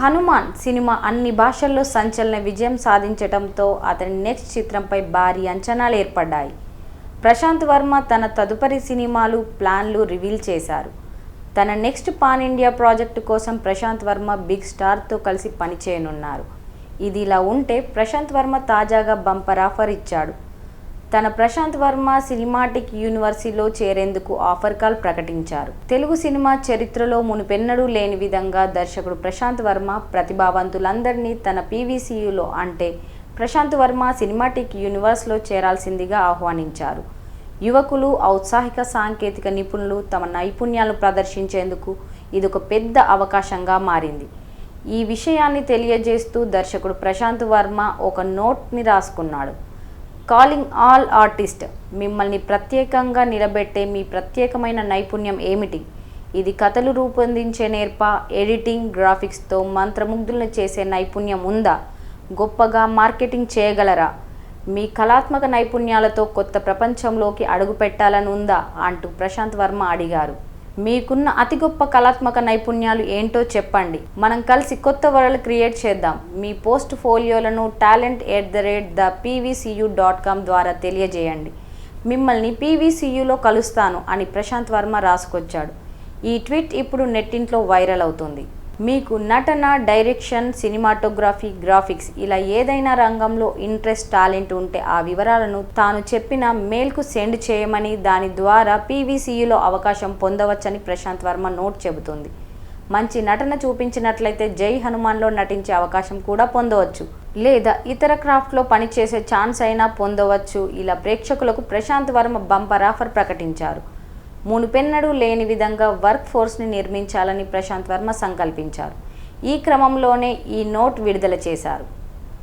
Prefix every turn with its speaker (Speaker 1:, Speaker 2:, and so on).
Speaker 1: Hanuman cinema అన్ని భాషల్లో సంచలన విజయం సాధించడంతో అతని నెక్స్ట్ చిత్రంపై భారీ అంచనాలు ఏర్పడ్డాయి. ప్రశాంత్ వర్మ తన తదుపరి సినిమాలు ప్లాన్లు రివీల్ చేశారు. తన నెక్స్ట్ పాన్ ఇండియా ప్రాజెక్టు కోసం ప్రశాంత్ వర్మ బిగ్ స్టార్తో కలిసి పనిచేయనున్నారు. ఇది ఇలా ఉంటే ప్రశాంత్ వర్మ తాజాగా బంపర్ ఆఫర్ ఇచ్చాడు. తన ప్రశాంత్ వర్మ సినిమాటిక్ యూనివర్స్లో చేరేందుకు ఆఫర్ కాల్ ప్రకటించారు. తెలుగు సినిమా చరిత్రలో మునుపెన్నడూ లేని విధంగా దర్శకుడు ప్రశాంత్ వర్మ ప్రతిభావంతులందరినీ తన పీవీసీయూలో అంటే ప్రశాంత్ వర్మ సినిమాటిక్ యూనివర్స్లో చేరాల్సిందిగా ఆహ్వానించారు. యువకులు, ఔత్సాహిక సాంకేతిక నిపుణులు తమ నైపుణ్యాలను ప్రదర్శించేందుకు ఇదొక పెద్ద అవకాశంగా మారింది. ఈ విషయాన్ని తెలియజేస్తూ దర్శకుడు ప్రశాంత్ వర్మ ఒక నోట్ని రాసుకున్నాడు. కాలింగ్ ఆల్ ఆర్టిస్ట్, మిమ్మల్ని ప్రత్యేకంగా నిలబెట్టే మీ ప్రత్యేకమైన నైపుణ్యం ఏమిటి? ఇది కథలు రూపొందించే నేర్ప, ఎడిటింగ్, గ్రాఫిక్స్తో మంత్రముగ్ధులను చేసే నైపుణ్యం ఉందా? గొప్పగా మార్కెటింగ్ చేయగలరా? మీ కళాత్మక నైపుణ్యాలతో కొత్త ప్రపంచంలోకి అడుగు పెట్టాలని ఉందా అంటూ ప్రశాంత్ వర్మ అడిగారు. మీకున్న అతి గొప్ప కళాత్మక నైపుణ్యాలు ఏంటో చెప్పండి. మనం కలిసి కొత్త వరల్డ్ క్రియేట్ చేద్దాం. మీ పోస్ట్ ఫోలియోలను talent@thepvcu.com ద్వారా తెలియజేయండి. మిమ్మల్ని పీవీసీయూలో కలుస్తాను అని ప్రశాంత్ వర్మ రాసుకొచ్చాడు. ఈ ట్వీట్ ఇప్పుడు నెట్టింట్లో వైరల్ అవుతుంది. మీకు నటన, డైరెక్షన్, సినిమాటోగ్రఫీ, గ్రాఫిక్స్ ఇలా ఏదైనా రంగంలో ఇంట్రెస్ట్, టాలెంట్ ఉంటే ఆ వివరాలను తాను చెప్పిన మెయిల్కు సెండ్ చేయమని, దాని ద్వారా పీవీసీయూలో అవకాశం పొందవచ్చని ప్రశాంత్ వర్మ నోట్ చెబుతుంది. మంచి నటన చూపించినట్లయితే జై హనుమాన్లో నటించే అవకాశం కూడా పొందవచ్చు, లేదా ఇతర క్రాఫ్ట్లో పనిచేసే ఛాన్స్ అయినా పొందవచ్చు. ఇలా ప్రేక్షకులకు ప్రశాంత్ వర్మ బంపర్ ఆఫర్ ప్రకటించారు. మునుపెన్నడూ లేని విధంగా వర్క్ ఫోర్స్ని నిర్మించాలని ప్రశాంత్ వర్మ సంకల్పించారు. ఈ క్రమంలోనే ఈ నోట్ విడుదల చేశారు.